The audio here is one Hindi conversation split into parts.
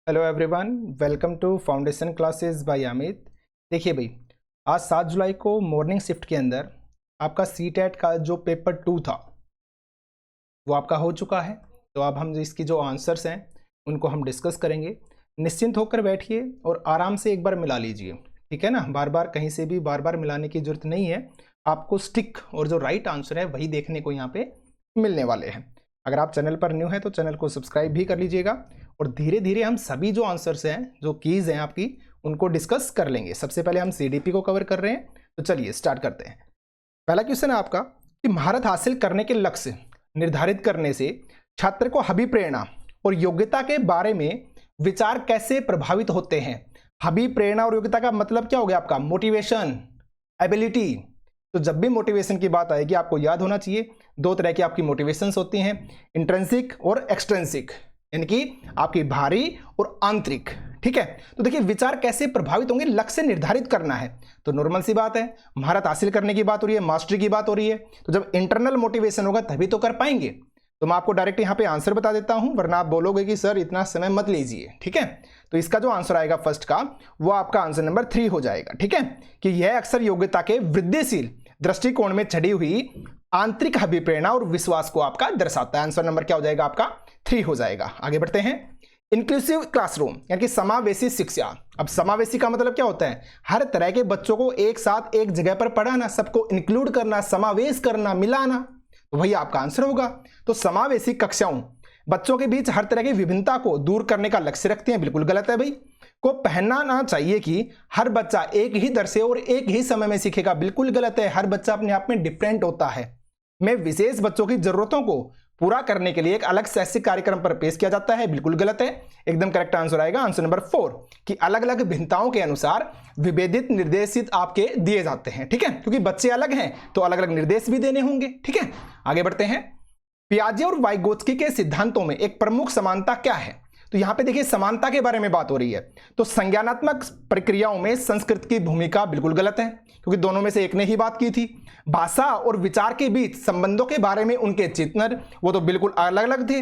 Hello everyone, welcome to foundation classes by Amit. देखिए भाई, आज 7 जुलाई को मॉर्निंग शिफ्ट के अंदर आपका सीटेट का जो पेपर 2 था वो आपका हो चुका है। तो अब हम इसकी जो आंसर्स हैं उनको हम डिस्कस करेंगे। निश्चिंत होकर बैठिए और आराम से एक बार मिला लीजिए, ठीक है ना। बार बार कहीं से भी बार बार मिलाने की जरूरत नहीं है। आपको स्टिक और जो राइट आंसर है वही देखने को यहाँ पे मिलने वाले हैं। अगर आप चैनल पर न्यू है तो चैनल को सब्सक्राइब भी कर लीजिएगा और धीरे धीरे हम सभी जो आंसर्स हैं, जो कीज हैं आपकी, उनको डिस्कस कर लेंगे। सबसे पहले हम सीडीपी को कवर कर रहे हैं, तो चलिए स्टार्ट करते हैं। पहला क्वेश्चन है आपका कि महारत हासिल करने के लक्ष्य निर्धारित करने से छात्र को अभिप्रेरणा और योग्यता के बारे में विचार कैसे प्रभावित होते हैं। अभिप्रेरणा और योग्यता का मतलब क्या हो गया आपका? Motivation, ability. तो जब भी मोटिवेशन की बात आएगी आपको याद होना चाहिए दो तरह की आपकी मोटिवेशंस होती हैं, इंट्रिंसिक और एक्सट्रिंसिक, यानी कि आपकी बाहरी और आंतरिक। ठीक है, तो देखिए विचार कैसे प्रभावित होंगे, लक्ष्य निर्धारित करना है तो नॉर्मल सी बात है, महारत हासिल करने की बात हो रही है, मास्टरी की बात हो रही है। तो जब इंटरनल मोटिवेशन होगा तभी तो कर पाएंगे। तो मैं आपको डायरेक्ट यहाँ पे आंसर बता देता हूं, वरना आप बोलोगे कि सर इतना समय मत लीजिए। ठीक है, तो इसका जो आंसर आएगा फर्स्ट का, वो आपका आंसर नंबर 3 हो जाएगा। ठीक है, कि यह अक्सर योग्यता के वृद्धिशील दृष्टिकोण में चढ़ी हुई आंतरिक अभिप्रेरणा और विश्वास को आपका दर्शाता है। आंसर नंबर क्या हो जाएगा आपका? 3 हो जाएगा। आगे बढ़ते हैं। इंक्लूसिव क्लासरूम यानी कि समावेशी शिक्षा। अब समावेशी का मतलब क्या होता है? हर तरह के बच्चों को एक साथ एक जगह पर पढ़ाना, सबको इंक्लूड करना, समावेश करना, मिलाना, तो वही आपका आंसर होगा। तो समावेशी कक्षाओं बच्चों के बीच हर तरह की विभिन्नता को दूर करने का लक्ष्य रखती हैं। बिल्कुल गलत है भाई। को पहनाना चाहिए कि हर बच्चा एक ही दर से और एक ही समय में सीखेगा। बिल्कुल गलत है। हर बच्चा अपने आप में डिफरेंट होता है। में विशेष बच्चों की जरूरतों को पूरा करने के लिए एक अलग शैक्षिक कार्यक्रम पर पेश किया जाता है। बिल्कुल गलत है। एकदम करेक्ट आंसर आएगा आंसर नंबर 4 कि अलग अलग भिन्नताओं के अनुसार विभेदित निर्देशित आपके दिए जाते हैं। ठीक है, क्योंकि बच्चे अलग हैं तो अलग अलग निर्देश भी देने होंगे। ठीक है, आगे बढ़ते हैं। पियाजे और वाइगोत्स्की के सिद्धांतों में एक प्रमुख समानता क्या है? तो यहां पे देखिए समानता के बारे में बात हो रही है। तो संज्ञानात्मक प्रक्रियाओं में संस्कृत की भूमिका बिल्कुल गलत है, क्योंकि दोनों में से एक ने ही बात की थी। भाषा और विचार के बीच संबंधों के बारे में उनके चिंतन वो तो बिल्कुल अलग अलग थे।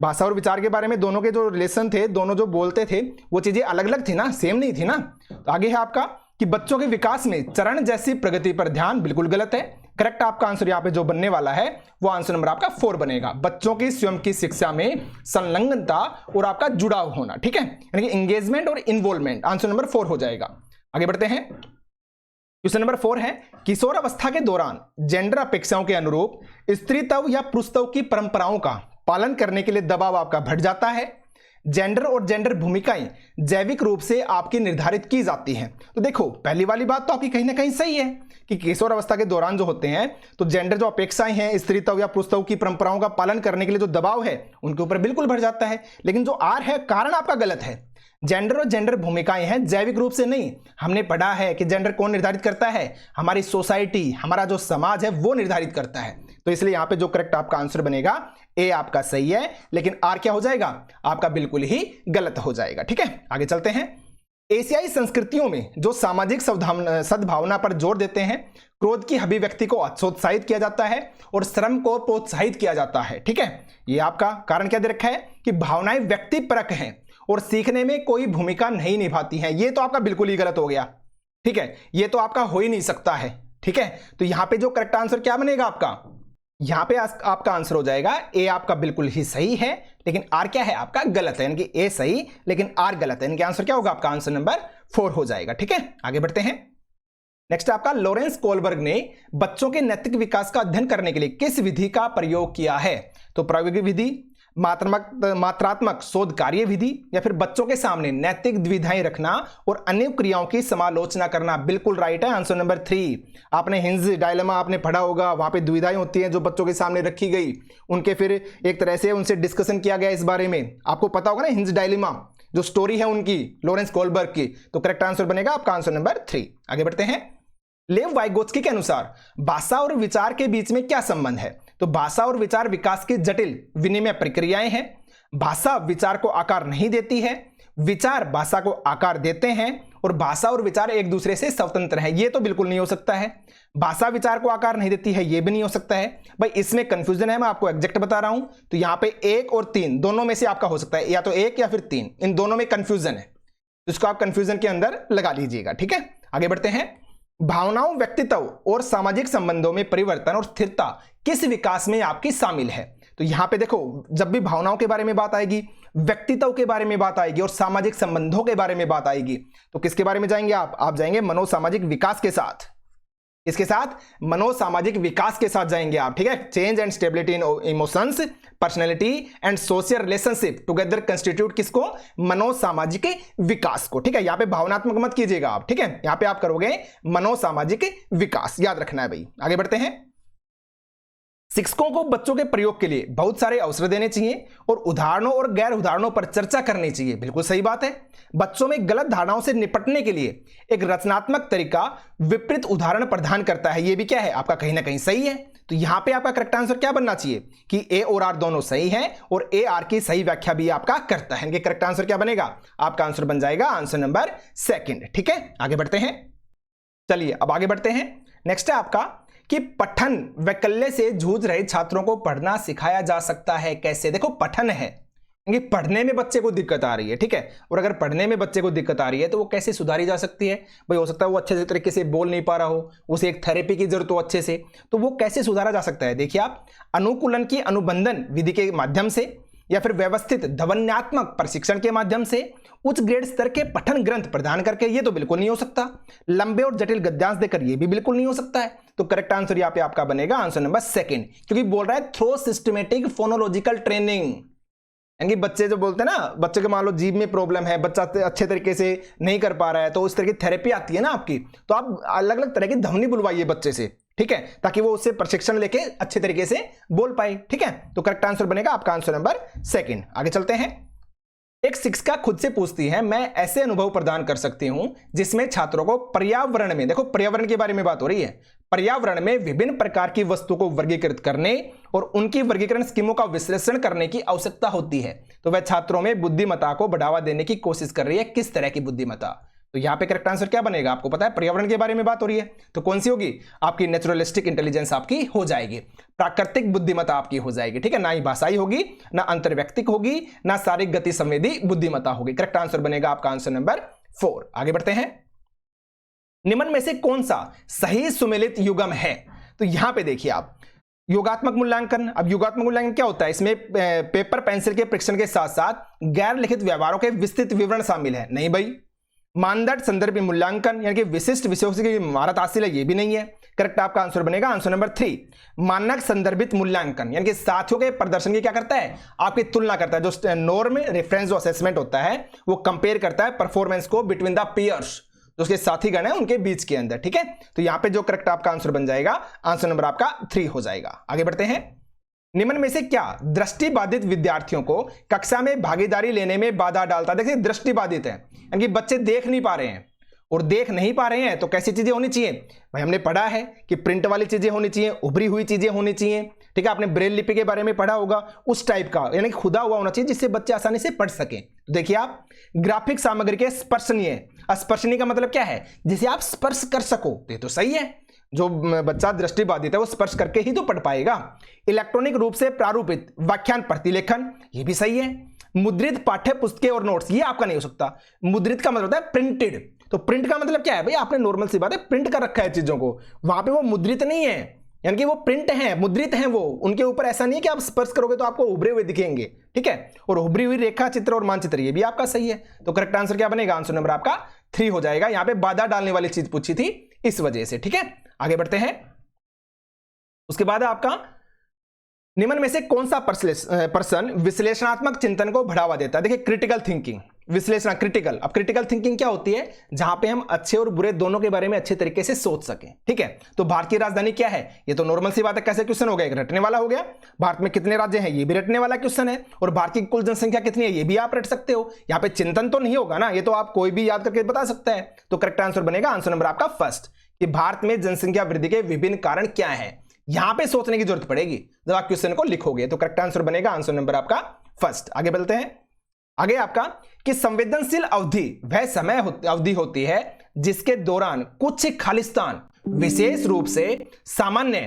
भाषा और विचार के बारे में दोनों के जो रिलेशन थे, दोनों जो बोलते थे, वो चीजें अलग अलग थी ना, सेम नहीं थी ना। तो आगे है आपका कि बच्चों के विकास में चरण जैसी प्रगति पर ध्यान। बिल्कुल गलत है। करेक्ट आपका आंसर यहाँ पे जो बनने वाला है वो आंसर नंबर आपका 4 बनेगा। बच्चों की स्वयं की शिक्षा में संलग्नता और आपका जुड़ाव होना। ठीक है, यानी कि एंगेजमेंट और इन्वॉल्वमेंट, आंसर नंबर 4 हो जाएगा। आगे बढ़ते हैं। क्वेश्चन नंबर 4 है किशोर अवस्था के दौरान जेंडर अपेक्षाओं के अनुरूप स्त्रीत्व या पुरुषत्व की परंपराओं का पालन करने के लिए दबाव आपका बढ़ जाता है। जेंडर और जेंडर भूमिकाएं जैविक रूप से आपकी निर्धारित की जाती हैं। तो देखो पहली वाली बात तो आपकी कहीं ना कहीं सही है कि किशोर अवस्था के दौरान जो होते हैं तो जेंडर जो अपेक्षाएं हैं, स्त्रीत्व या पुरुषत्व की परंपराओं का पालन करने के लिए जो दबाव है उनके ऊपर बिल्कुल बढ़ जाता है। लेकिन जो आर है, कारण आपका गलत है। जेंडर और जेंडर भूमिकाएं हैं जैविक रूप से नहीं। हमने पढ़ा है कि जेंडर कौन निर्धारित करता है? हमारी सोसाइटी, हमारा जो समाज है वो निर्धारित करता है। तो इसलिए यहां पे जो करेक्ट आपका आंसर बनेगा ए आपका सही है, लेकिन आर क्या हो जाएगा? आपका बिल्कुल ही गलत हो जाएगा। ठीक है, आगे चलते हैं। एशियाई संस्कृतियों में जो सामाजिक सद्भावना पर जोर देते हैं, क्रोध की अभिव्यक्ति को हतोत्साहित किया जाता है और श्रम को प्रोत्साहित किया जाता है। ठीक है, ये आपका कारण क्या दे रखा है कि भावनाएं व्यक्तिपरक हैं और सीखने में कोई भूमिका नहीं निभाती हैं। ये तो आपका बिल्कुल ही गलत हो गया। ठीक है, ये तो आपका हो ही नहीं सकता है। ठीक है, तो यहां पे जो करेक्ट आंसर क्या बनेगा आपका? यहां पे आपका आंसर हो जाएगा ए आपका बिल्कुल ही सही है, लेकिन आर क्या है आपका? गलत है। यानी कि ए सही लेकिन आर गलत है। इनके आंसर क्या होगा आपका? आंसर नंबर 4 हो जाएगा। ठीक है, आगे बढ़ते हैं। नेक्स्ट आपका लॉरेंस कोलबर्ग ने बच्चों के नैतिक विकास का अध्ययन करने के लिए किस विधि का प्रयोग किया है? तो प्रायोगिक विधि, मात्रात्मक शोध कार्य विधि, या फिर बच्चों के सामने नैतिक द्विधाएं रखना और अन्य क्रियाओं की समालोचना करना। बिल्कुल राइट है, आंसर नंबर 3। आपने हिंज डायलेमा आपने पढ़ा होगा, वहां पे दुविधाएं होती हैं जो बच्चों के सामने रखी गई, उनके फिर एक तरह से उनसे डिस्कशन किया गया इस बारे में। आपको पता होगा ना हिंज डायलेमा जो स्टोरी है उनकी, लॉरेंस कोलबर्ग की। तो करेक्ट आंसर बनेगा आपका आंसर नंबर 3। आगे बढ़ते हैं। लेव वाइगोत्स्की के अनुसार भाषा और विचार के बीच में क्या संबंध है? तो भाषा और विचार विकास की जटिल विनिमय प्रक्रियाएं हैं। भाषा विचार को आकार नहीं देती है, विचार भाषा को आकार देते हैं और भाषा और विचार एक दूसरे से स्वतंत्र है, ये तो बिल्कुल नहीं हो सकता है। भाषा विचार को आकार नहीं देती है, ये भी नहीं हो सकता है भाई। इसमें कंफ्यूजन है, मैं आपको एग्जैक्ट बता रहा हूं। तो यहां पे 1 और 3 दोनों में से आपका हो सकता है, या तो 1 या फिर 3, इन दोनों में कंफ्यूजन है, तो इसको आप कंफ्यूजन के अंदर लगा लीजिएगा, ठीक है। आगे बढ़ते हैं। भावनाओं, व्यक्तित्व और सामाजिक संबंधों में परिवर्तन और स्थिरता किस विकास में आपकी शामिल है? तो यहां पे देखो, जब भी भावनाओं के बारे में बात आएगी, व्यक्तित्व के बारे में बात आएगी और सामाजिक संबंधों के बारे में बात आएगी, तो किसके बारे में जाएंगे आप जाएंगे मनोसामाजिक विकास के साथ। इसके साथ मनोसामाजिक विकास के साथ जाएंगे आप, ठीक है। Change and stability in emotions, personality and social relationship together constitute किसको? मनोसामाजिक विकास को, ठीक है। यहां पे भावनात्मक मत कीजिएगा आप, ठीक है। यहां पे आप करोगे मनोसामाजिक विकास, याद रखना है भाई। आगे बढ़ते हैं। शिक्षकों को बच्चों के प्रयोग के लिए बहुत सारे अवसर देने चाहिए और उदाहरणों और गैर उदाहरणों पर चर्चा करनी चाहिए, बिल्कुल सही बात है। बच्चों में गलत धारणाओं से निपटने के लिए एक रचनात्मक तरीका विपरीत उदाहरण प्रदान करता है, ये भी क्या है आपका कहीं ना कहीं सही है। तो यहां पे आपका करेक्ट आंसर क्या बनना चाहिए कि ए और आर दोनों सही है और ए आर की सही व्याख्या भी आपका करता है। इनके करेक्ट आंसर क्या बनेगा? आपका आंसर बन जाएगा आंसर नंबर 2, ठीक है। आगे बढ़ते हैं। चलिए अब आगे बढ़ते हैं। नेक्स्ट है आपका कि पठन वैकल्य से जूझ रहे छात्रों को पढ़ना सिखाया जा सकता है कैसे? देखो पठन है, क्योंकि पढ़ने में बच्चे को दिक्कत आ रही है, ठीक है। और अगर पढ़ने में बच्चे को दिक्कत आ रही है तो वो कैसे सुधारी जा सकती है भाई? हो सकता है वो अच्छे तरीके से बोल नहीं पा रहा हो, उसे एक थेरेपी की जरूरत हो अच्छे से, तो वो कैसे सुधारा जा सकता है? देखिए आप अनुकूलन की अनुबंधन विधि के माध्यम से, या फिर व्यवस्थित ध्वन्यात्मक प्रशिक्षण के माध्यम से, उच्च ग्रेड स्तर के पठन ग्रंथ प्रदान करके, ये तो बिल्कुल नहीं हो सकता। लंबे और जटिल गद्यांश देकर, ये भी बिल्कुल नहीं हो सकता है। तो करेक्ट आंसर यहाँ पे आपका बनेगा आंसर नंबर 2, क्योंकि बोल रहा है थ्रो सिस्टमेटिक फोनोलॉजिकल ट्रेनिंग। यानी बच्चे जो बोलते हैं ना, बच्चे के मान लो जीभ में प्रॉब्लम है, बच्चा अच्छे तरीके से नहीं कर पा रहा है, तो उस तरह की थेरेपी आती है ना आपकी, तो आप अलग अलग तरह की ध्वनि बुलवाइए बच्चे से, ठीक है, ताकि वो उससे प्रशिक्षण लेके अच्छे तरीके से बोल पाए, ठीक है। तो करेक्ट आंसर बनेगा आपका आंसर नंबर 2। आगे चलते हैं। एक शिक्षिका खुद से पूछती है, मैं ऐसे अनुभव प्रदान कर सकती हूं जिसमें छात्रों को पर्यावरण में, देखो पर्यावरण के बारे में बात हो रही है, पर्यावरण में विभिन्न प्रकार की वस्तु को वर्गीकृत करने और उनकी वर्गीकरण स्कीमों का विश्लेषण करने की आवश्यकता होती है। तो वह छात्रों में बुद्धिमत्ता को बढ़ावा देने की कोशिश कर रही है। किस तरह की बुद्धिमत्ता? तो यहां पे करेक्ट आंसर क्या बनेगा? आपको पता है पर्यावरण के बारे में बात हो रही है, तो कौन सी होगी? आपकी नेचुरलिस्टिक इंटेलिजेंस आपकी हो जाएगी, प्राकृतिक बुद्धिमत्ता आपकी हो जाएगी, ठीक है। ना ही भाषाई होगी, ना अंतर्व्यक्तिक होगी, ना शारीरिक गति संवेदी बुद्धिमत्ता होगी। करेक्ट आंसर बनेगा आपका आंसर नंबर 4। आगे बढ़ते हैं। निम्न में से कौन सा सही सुमेलित युग्म है? तो यहां पे देखिए आप, योगात्मक मूल्यांकन। अब योगात्मक मूल्यांकन क्या होता है? इसमें पेपर पेंसिल के परीक्षण के साथ साथ गैर लिखित व्यवहारों के विस्तृत विवरण शामिल है, नहीं भाई। मानदंड संदर्भ मूल्यांकन, यानी कि विशिष्ट विषयों से महारत हासिल है, ये भी नहीं है। करेक्ट आपका आंसर बनेगा आंसर नंबर 3, मानक संदर्भित मूल्यांकन, यानी कि साथियों के प्रदर्शन की क्या करता है? आपकी तुलना करता है। जो नॉर्म रेफरेंस जो असेसमेंट होता है वो कंपेयर करता है परफॉर्मेंस को बिटवीन द पीयर्स, जो उसके साथी गण है उनके बीच के अंदर, ठीक है। तो यहां पे जो करेक्ट आपका आंसर बन जाएगा आंसर नंबर आपका 3 हो जाएगा। आगे बढ़ते हैं। निम्न में से क्या दृष्टिबाधित विद्यार्थियों को कक्षा में भागीदारी लेने में बाधा डालता है? देखिए दृष्टिबाधित है, यानी कि बच्चे देख नहीं पा रहे हैं, और देख नहीं पा रहे हैं तो कैसी चीजें होनी चाहिए भाई? हमने पढ़ा है कि प्रिंट वाली चीजें होनी चाहिए, उभरी हुई चीजें होनी चाहिए, ठीक है। आपने ब्रेल लिपि के बारे में पढ़ा होगा, उस टाइप का, यानी कि खुदा हुआ होना चाहिए जिससे बच्चे आसानी से पढ़ सकें। तो देखिए आप, ग्राफिक सामग्री के स्पर्शनीय, स्पर्शनीय का मतलब क्या है? जिसे आप स्पर्श कर सको, ये तो सही है। जो बच्चा दृष्टिबाधित है वो स्पर्श करके ही तो पढ़ पाएगा। इलेक्ट्रॉनिक रूप से प्रारूपित व्याख्यान प्रतिलेखन, ये भी सही है। मुद्रित पाठ्य पुस्तकें और नोट्स, ये आपका नहीं हो सकता। मुद्रित का मतलब होता है प्रिंटेड, तो प्रिंट का मतलब क्या है भाई? आपने नॉर्मल सी बात है प्रिंट कर रखा है चीजों को, वहां पे वो मुद्रित नहीं है, यानी कि वो प्रिंट है, मुद्रित है वो, उनके ऊपर ऐसा नहीं है कि आप स्पर्श करोगे तो आपको उभरे हुए दिखेंगे, ठीक है। और उभरी हुई रेखा चित्र और मानचित्र, ये भी आपका सही है। तो करेक्ट आंसर क्या बनेगा? आंसर नंबर आपका 3 हो जाएगा। यहां पे बाधा डालने वाली चीज पूछी थी इस वजह से, ठीक है। आगे बढ़ते हैं। उसके बाद आपका निम्न में से कौन सा पर्सन विश्लेषणात्मक चिंतन को बढ़ावा देता है? देखिए क्रिटिकल थिंकिंग, विश्लेषण, क्रिटिकल। अब क्रिटिकल थिंकिंग क्या होती है? जहां पे हम अच्छे और बुरे दोनों के बारे में अच्छे तरीके से सोच सकें, ठीक है। तो भारत की राजधानी क्या है? ये तो नॉर्मल सी बात है, कैसे क्वेश्चन हो गया? एक रटने वाला हो गया। भारत में कितने राज्य हैं? ये भी रटने वाला क्वेश्चन है। और भारत की कुल जनसंख्या कितनी है? ये भी आप रट सकते हो। यहाँ पे चिंतन तो नहीं होगा ना, ये तो आप कोई भी याद करके बता सकता है। तो करेक्ट आंसर बनेगा आंसर नंबर आपका 1 कि भारत में जनसंख्या वृद्धि के विभिन्न कारण क्या है, यहां पे सोचने की जरूरत पड़ेगी जब आप क्वेश्चन को लिखोगे। तो करेक्ट आंसर बनेगा आंसर नंबर आपका 1। आगे बढ़ते हैं। आगे आपका कि संवेदनशील अवधि वह समय अवधि होती है जिसके दौरान कुछ खालिस्तान विशेष रूप से सामान्य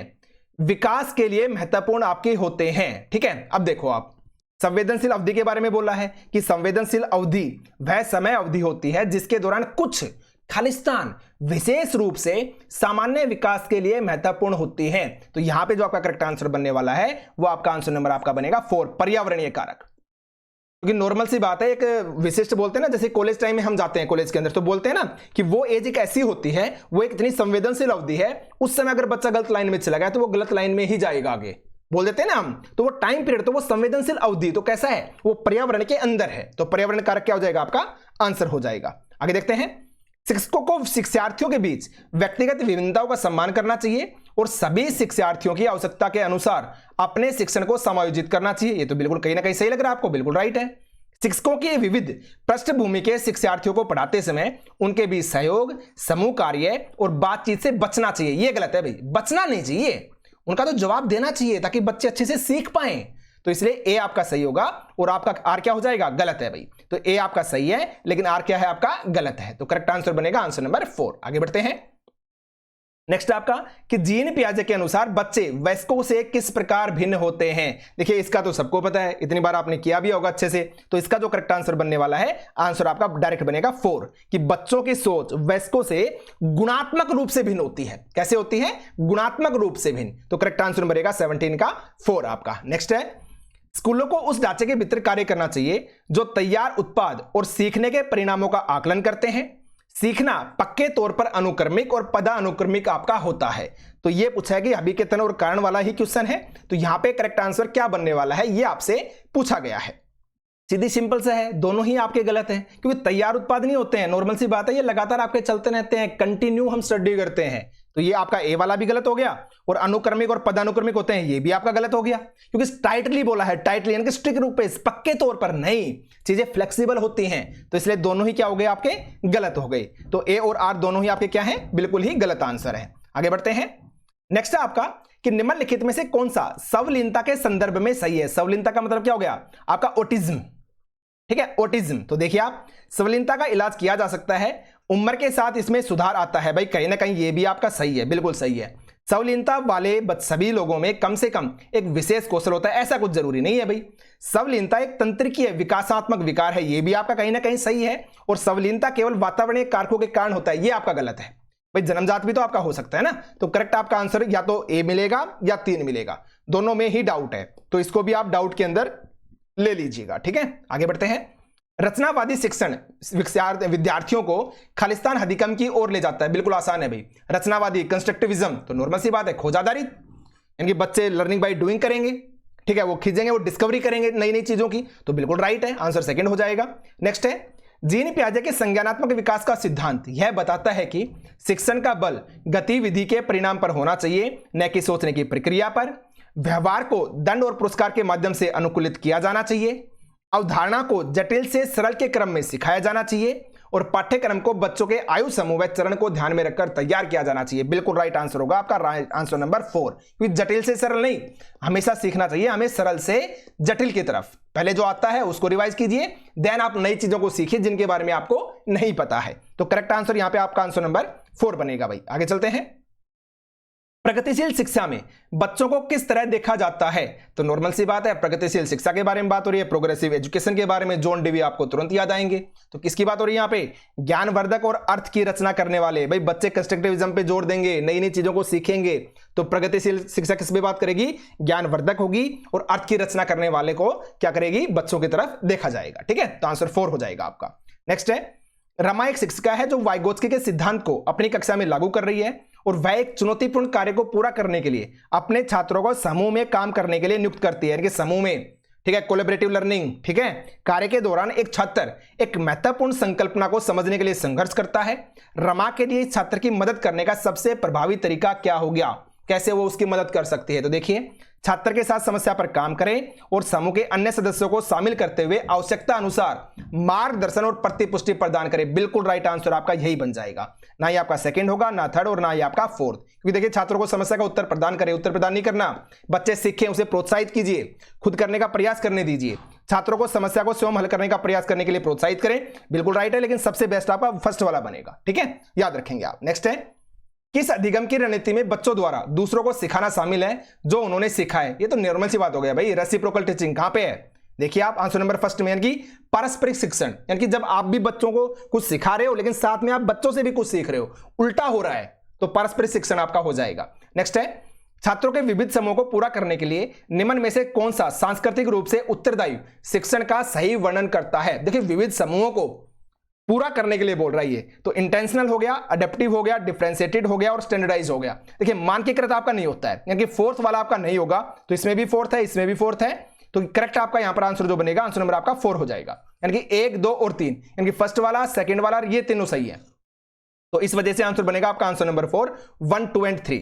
विकास के लिए महत्वपूर्ण आपके होते हैं। ठीक है, अब देखो आप संवेदनशील अवधि के बारे में बोला है कि संवेदनशील अवधि वह समय अवधि होती है जिसके दौरान कुछ खालिस्तान विशेष रूप से सामान्य विकास के लिए महत्वपूर्ण होती हैं। तो यहां पे जो आपका करेक्ट आंसर बनने वाला है वो आपका आंसर नंबर आपका बनेगा 4, पर्यावरणीय कारक। क्योंकि नॉर्मल सी बात है, एक विशिष्ट बोलते हैं ना, जैसे कॉलेज टाइम में हम जाते हैं कॉलेज के अंदर तो बोलते हैं ना कि वो एज एक ऐसी होती है, वो एक इतनी संवेदनशील अवधि है, उस समय अगर बच्चा गलत लाइन में चला गया तो वो गलत लाइन में ही जाएगा आगे, बोल देते हैं ना हम। तो वो टाइम पीरियड, तो वो संवेदनशील अवधि तो कैसा है, वो पर्यावरण के अंदर है। तो पर्यावरण कारक क्या हो जाएगा, आपका आंसर हो जाएगा। आगे देखते हैं, शिक्षकों को शिक्षार्थियों के बीच व्यक्तिगत विभिन्नताओं का सम्मान करना चाहिए और सभी शिक्षार्थियों की आवश्यकता के अनुसार अपने शिक्षण को समायोजित करना चाहिए। ये तो बिल्कुल कहीं ना कहीं सही लग रहा है आपको, बिल्कुल राइट है। शिक्षकों की विविध पृष्ठभूमि के शिक्षार्थियों को पढ़ाते समय उनके बीच सहयोग, समूह कार्य और बातचीत से बचना चाहिए। ये गलत है भाई, बचना नहीं चाहिए, उनका तो जवाब देना चाहिए ताकि बच्चे अच्छे से सीख पाए। तो इसलिए ए आपका सही होगा और आपका आर क्या हो जाएगा, गलत है भाई। तो ए आपका सही है लेकिन आर क्या है आपका गलत है। तो करेक्ट आंसर बनेगा आंसर नंबर 4। आगे बढ़ते हैं, नेक्स्ट आपका कि जीन पियाजे के अनुसार बच्चे वयस्कों से किस प्रकार भिन्न होते हैं। देखिए इसका तो सबको पता है, इतनी बार आपने किया भी होगा अच्छे से। तो इसका जो करेक्ट आंसर बनने वाला है, आंसर आपका डायरेक्ट बनेगा 4 कि बच्चों की सोच वयस्कों से गुणात्मक रूप से भिन्न होती है। कैसे होती है, गुणात्मक रूप से भिन्न। तो करेक्ट आंसर बनेगा 17 का 4 आपका। नेक्स्ट है, स्कूलों को उस ढांचे के भीतर कार्य करना चाहिए जो तैयार उत्पाद और सीखने के परिणामों का आकलन करते हैं। सीखना पक्के तौर पर अनुक्रमिक और पदानुक्रमिक आपका होता है। तो ये पूछा है कि अभिकेतन और कारण वाला ही क्वेश्चन है। तो यहां पे करेक्ट आंसर क्या बनने वाला है, ये आपसे पूछा गया है। सीधी सिंपल सा है, दोनों ही आपके गलत हैं क्योंकि तैयार उत्पाद नहीं होते हैं, नॉर्मल सी बात है, ये लगातार आपके चलते रहते हैं, कंटिन्यू हम स्टडी करते हैं। तो ये आपका ए वाला भी गलत हो गया और अनुक्रमिक और पदानुक्रमिक होते हैं, ये भी आपका गलत हो गया क्योंकि टाइटली बोला है, टाइटली यानी कि स्ट्रिक्ट रूप पे पक्के तौर पर नहीं, चीजें फ्लेक्सिबल होती हैं। तो इसलिए दोनों ही क्या हो गए आपके गलत हो गए। तो ए और आर दोनों ही आपके क्या है, बिल्कुल ही गलत आंसर है। आगे बढ़ते हैं, नेक्स्ट है आपका कि निम्नलिखित में से कौन सा सवलीनता के संदर्भ में सही है। सवलीनता का मतलब क्या हो गया आपका, ऑटिज्म। ठीक है, ऑटिज्म। तो देखिए आप, सवलीनता का इलाज किया जा सकता है, उम्र के साथ इसमें सुधार आता है। भाई कहीं ना कहीं ये भी आपका सही है, बिल्कुल सही है। सवलीनता वाले सभी लोगों में कम से कम एक विशेष कौशल होता है, ऐसा कुछ जरूरी नहीं है भाई। सवलीनता एक तंत्रिकीय विकासात्मक विकार है, ये भी आपका कहीं ना कहीं सही है। और सवलीनता केवल वातावरणीय कारकों के कारण होता है, ये आपका गलत है भाई। जन्मजात भी तो आपका हो सकता है ना। तो करेक्ट आपका आंसर या तो ए मिलेगा या 3 मिलेगा, दोनों में ही डाउट है। तो इसको भी आप डाउट के अंदर ले लीजिएगा। ठीक है, आगे बढ़ते हैं, रचनावादी शिक्षण विद्यार्थियों को खालिस्तान अधिगम की ओर ले जाता है। बिल्कुल आसान है भाई, रचनावादी कंस्ट्रक्टिविज्म तो नॉर्मल सी बात है, खोजादारी, यानी कि बच्चे लर्निंग बाय डूइंग करेंगे। ठीक है, वो खींचेंगे, वो डिस्कवरी करेंगे नई नई चीजों की। तो बिल्कुल राइट है, आंसर सेकंड हो जाएगा। नेक्स्ट है, जीन पियाजे के संज्ञानात्मक विकास का सिद्धांत यह बताता है कि शिक्षण का बल गतिविधि के परिणाम पर होना चाहिए, न कि सोचने की प्रक्रिया पर। व्यवहार को दंड और पुरस्कार के माध्यम से अनुकूलित किया जाना चाहिए। अवधारणा को जटिल से सरल के क्रम में सिखाया जाना चाहिए और पाठ्यक्रम को बच्चों के आयु समूह व चरण को ध्यान में रखकर तैयार किया जाना चाहिए। बिल्कुल राइट आंसर होगा आपका आंसर नंबर 4, क्योंकि जटिल से सरल नहीं, हमेशा सीखना चाहिए हमें सरल से जटिल की तरफ। पहले जो आता है उसको रिवाइज कीजिए, देन आप नई चीजों को सीखिए जिनके बारे में आपको नहीं पता है। तो करेक्ट आंसर यहां पे आपका आंसर नंबर 4 बनेगा भाई। आगे चलते हैं, प्रगतिशील शिक्षा में बच्चों को किस तरह देखा जाता है। तो नॉर्मल सी बात है, प्रगतिशील शिक्षा के बारे में बात हो रही है, प्रोग्रेसिव एजुकेशन के बारे में जॉन डेवी आपको तुरंत याद आएंगे। तो किसकी बात हो रही है यहाँ पे, ज्ञानवर्धक और अर्थ की रचना करने वाले। भाई बच्चे कंस्ट्रक्टिविज्म पे जोर देंगे, नई नई चीजों को सीखेंगे। तो प्रगतिशील शिक्षा किस पे बात करेगी, ज्ञानवर्धक होगी और अर्थ की रचना करने वाले को क्या करेगी, बच्चों की तरफ देखा जाएगा। ठीक है, तो आंसर 4 हो जाएगा आपका। नेक्स्ट है, रमा एक शिक्षिका है जो वाइगोत्स्की के सिद्धांत को अपनी कक्षा में लागू कर रही है और वह एक चुनौतीपूर्ण कार्य को पूरा करने के लिए अपने छात्रों को समूह में काम करने के लिए नियुक्त करती है, यानी कि समूह में। ठीक है, कोलैबोरेटिव लर्निंग। ठीक है, कार्य के दौरान एक छात्र एक महत्वपूर्ण संकल्पना को समझने के लिए संघर्ष करता है। रमा के लिए इस छात्र की मदद करने का सबसे प्रभावी तरीका क्या हो गया, कैसे वो उसकी मदद कर सकती है। तो देखिए, छात्र के साथ समस्या पर काम करें और समूह के अन्य सदस्यों को शामिल करते हुए आवश्यकता अनुसार मार्गदर्शन और प्रतिपुष्टि प्रदान करें। बिल्कुल राइट आंसर आपका यही बन जाएगा। ना ही आपका सेकंड होगा, ना थर्ड और ना ही आपका फोर्थ। क्योंकि देखिए छात्रों को समस्या का उत्तर प्रदान करें, उत्तर प्रदान नहीं करना, बच्चे सीखें, उसे प्रोत्साहित कीजिए, खुद करने का प्रयास करने दीजिए, छात्रों को समस्या को स्वयं हल करने का प्रयास करने के लिए प्रोत्साहित करें। बिल्कुल राइट है, लेकिन सबसे बेस्ट आपका फर्स्ट वाला बनेगा। ठीक है, याद रखेंगे आप। नेक्स्ट है, किस अधिगम की रणनीति में बच्चों द्वारा दूसरों को सिखाना शामिल है जो उन्होंने सीखा है? ये तो नॉर्मल सी बात हो गया भाई, रेसिप्रोकल टीचिंग कहां पे है? देखिए आप आंसर नंबर फर्स्ट में, यानी कि पारस्परिक शिक्षण, यानी कि जब आप भी बच्चों को कुछ सिखा रहे हो लेकिन साथ में आप बच्चों से भी कुछ सीख रहे हो, उल्टा हो रहा है, तो पारस्परिक शिक्षण आपका हो जाएगा। नेक्स्ट है, छात्रों के विविध समूह को पूरा करने के लिए निम्न में से कौन सा सांस्कृतिक रूप से उत्तरदायी शिक्षण का सही वर्णन करता है? देखिए विविध समूहों को पूरा करने के लिए बोल रहा है ये, तो इंटेंशनल हो गया, अडेप्टिव हो गया, डिफरेंशिएटेड हो गया और स्टैंडर्डाइज हो गया। देखिए मानकीकृत आपका नहीं होता है, यानी कि फोर्थ वाला आपका नहीं होगा, तो इसमें भी फोर्थ है, इसमें भी फोर्थ है, तो करेक्ट आपका यहां पर आंसर जो बनेगा, आंसर नंबर आपका 4 हो जाएगा। यानी कि 1, 2 और 3, यानी कि फर्स्ट वाला, सेकंड वाला, ये तीनों सही है, तो इस वजह से आंसर बनेगा आपका आंसर नंबर 4, 1, 2 एंड 3।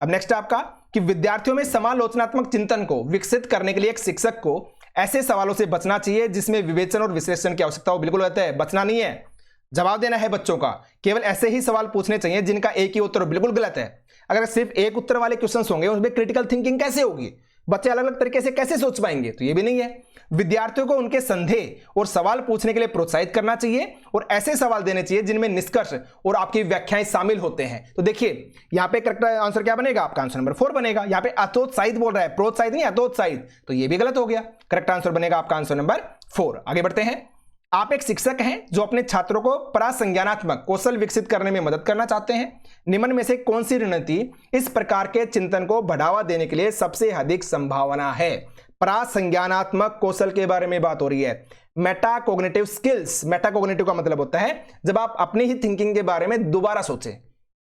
अब नेक्स्ट आपका कि विद्यार्थियों में समालोचनात्मक चिंतन को विकसित करने के लिए एक शिक्षक को ऐसे सवालों से बचना चाहिए जिसमें विवेचन और विश्लेषण की आवश्यकता हो। बिल्कुल रहता है, बचना नहीं है, जवाब देना है बच्चों का। केवल ऐसे ही सवाल पूछने चाहिए जिनका एक ही उत्तर, बिल्कुल गलत है। अगर सिर्फ एक उत्तर वाले क्वेश्चंस होंगे उसमें क्रिटिकल थिंकिंग कैसे होगी, बच्चे अलग अलग तरीके से कैसे सोच पाएंगे? तो ये भी नहीं है। विद्यार्थियों को उनके संदेह और सवाल पूछने के लिए प्रोत्साहित करना चाहिए और ऐसे सवाल देने चाहिए जिनमें निष्कर्ष और आपकी व्याख्याएं शामिल होते हैं। तो देखिए यहां पे करेक्ट आंसर क्या बनेगा आपका? आंसर नंबर 4 बनेगा। यहां पे अतोत्साहित बोल रहा है, प्रोत्साहित नहीं, अतोत्साहित, तो ये भी गलत हो गया। करेक्ट आंसर बनेगा आपका आंसर नंबर 4। आगे बढ़ते हैं। आप एक शिक्षक हैं जो अपने छात्रों को प्रासंज्ञानात्मक कौशल विकसित करने में मदद करना चाहते हैं। निम्न में से कौन सी रणनीति इस प्रकार के चिंतन को बढ़ावा देने के लिए सबसे अधिक संभावना है? प्रासंज्ञानात्मक कौशल के बारे में बात हो रही है। मेटाकोग्निटिव स्किल्स, मेटाकोग्निटिव का मतलब होता है जब आप अपनी ही थिंकिंग के बारे में दोबारा सोचें।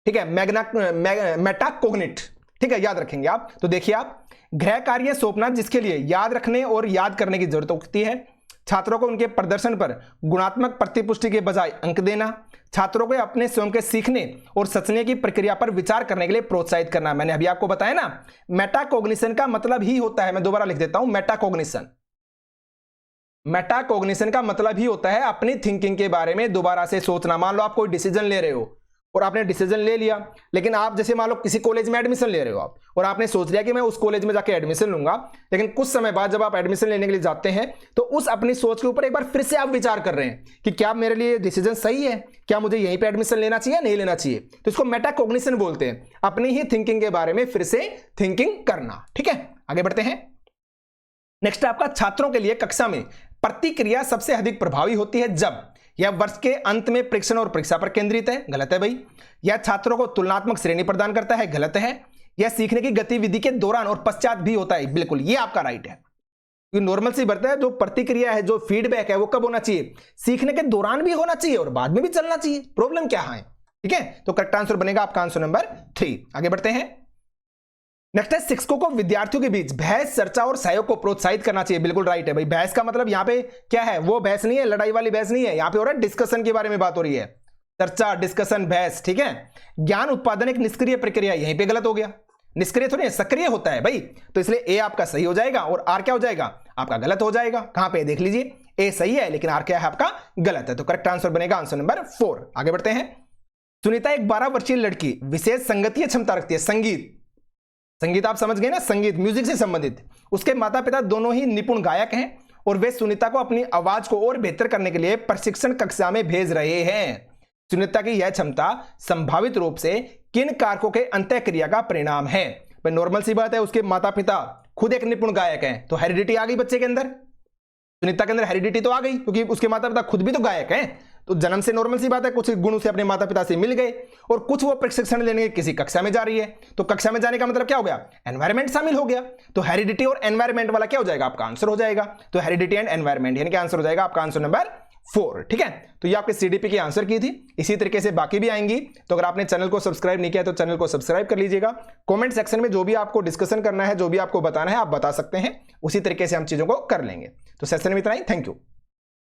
ठीक है, मेटाकोग्निट, ठीक है, याद रखेंगे आप। तो देखिए आप, गृह कार्य सौंपना जिसके लिए याद रखने और याद करने की जरूरत होती है, छात्रों को उनके प्रदर्शन पर गुणात्मक प्रतिपुष्टि के बजाय अंक देना, छात्रों को अपने स्वयं के सीखने और सोचने की प्रक्रिया पर विचार करने के लिए प्रोत्साहित करना। मैंने अभी आपको बताया ना, मेटाकोग्निशन का मतलब ही होता है, मैं दोबारा लिख देता हूं, मेटाकोग्निशन। मेटाकोग्निशन का मतलब ही होता है अपनी थिंकिंग के बारे में दोबारा से सोचना। मान लो आप कोई डिसीजन ले रहे हो और आपने डिसीजन ले लिया, लेकिन आप जैसे मान लो किसी कॉलेज में एडमिशन ले रहे हो आप, और आपने सोच लिया कि मैं उस कॉलेज में जाके एडमिशन लूंगा, लेकिन कुछ समय बाद जब आप एडमिशन लेने के लिए जाते हैं तो उस अपनी सोच के ऊपर एक बार फिर से आप विचार कर रहे हैं कि क्या मेरे लिए डिसीजन सही है, क्या मुझे यहीं पे एडमिशन लेना चाहिए नहीं लेना चाहिए। तो इसको मेटाकोग्निशन बोलते हैं, अपनी ही थिंकिंग के बारे में फिर से थिंकिंग करना। ठीक है, आगे बढ़ते हैं। नेक्स्ट आपका, छात्रों के लिए कक्षा में प्रतिक्रिया सबसे अधिक प्रभावी होती है जब यह वर्ष के अंत में परीक्षण और परीक्षा पर केंद्रित है, गलत है भाई। यह छात्रों को तुलनात्मक श्रेणी प्रदान करता है, गलत है। यह सीखने की गतिविधि के दौरान और पश्चात भी होता है, बिल्कुल ये आपका राइट है। नॉर्मल सी बात है, जो प्रतिक्रिया है, जो फीडबैक है, वो कब होना चाहिए? सीखने के दौरान भी होना चाहिए और बाद में भी चलना चाहिए। प्रॉब्लम क्या है? ठीक है, तो करेक्ट आंसर बनेगा आपका आंसर नंबर 3। आगे बढ़ते हैं। नेक्स्ट है, शिक्षकों को विद्यार्थियों के बीच बहस, चर्चा और सहयोग को प्रोत्साहित करना चाहिए, बिल्कुल राइट है भाई। बहस का मतलब यहाँ पे क्या है? वो बहस नहीं है, लड़ाई वाली बहस नहीं है, यहाँ पे हो रहा है डिस्कशन के बारे में बात हो रही है, चर्चा, डिस्कशन, बहस। ठीक है, ज्ञान उत्पादन एक निष्क्रिय प्रक्रिया, यहीं पे गलत हो गया, निष्क्रिय थोड़ी है, सक्रिय होता है भाई। तो इसलिए ए आपका सही हो जाएगा और आर क्या हो जाएगा? आपका गलत हो जाएगा। कहां पे देख लीजिए, ए सही है लेकिन आर क्या है आपका? गलत है। तो करेक्ट आंसर बनेगा आंसर नंबर 4। आगे बढ़ते हैं। सुनीता एक 12 वर्षीय लड़की विशेष संगीतीय क्षमता रखती है। संगीत आप समझ गए ना, संगीत म्यूजिक से संबंधित। उसके माता पिता दोनों ही निपुण गायक हैं और वे सुनीता को अपनी आवाज को और बेहतर करने के लिए प्रशिक्षण कक्षा में भेज रहे हैं। सुनीता की यह क्षमता संभावित रूप से किन कारकों के अंतःक्रिया का परिणाम है? भाई नॉर्मल सी बात है, उसके माता पिता खुद एक निपुण गायक हैं, तो हेरिडिटी आ गई बच्चे के अंदर, सुनीता के अंदर हेरिडिटी तो आ गई क्योंकि उसके माता पिता खुद भी तो गायक हैं। तो जन्म से नॉर्मल सी बात है, कुछ गुण उसे अपने माता पिता से मिल गए और कुछ वो प्रशिक्षण लेने किसी कक्षा में जा रही है। तो कक्षा में जाने का मतलब क्या हो गया? एनवायरमेंट शामिल हो गया। तो हेरिडिटी और एनवायरमेंट वाला क्या हो जाएगा? आपका आंसर हो जाएगा। तो हेरिडिटी एंड एनवायरमेंट यानी कि आंसर हो जाएगा आपका आंसर नंबर 4। ठीक है, तो ये आपके सीडीपी की आंसर की थी। इसी तरीके से बाकी भी आएंगी। तो अगर आपने चैनल को सब्सक्राइब नहीं किया तो चैनल को सब्सक्राइब कर लीजिएगा। कमेंट सेक्शन में जो भी आपको डिस्कशन करना है, जो भी आपको बताना है, आप बता सकते हैं। उसी तरीके से हम चीजों को कर लेंगे। तो सेशन में इतना ही। Thank you.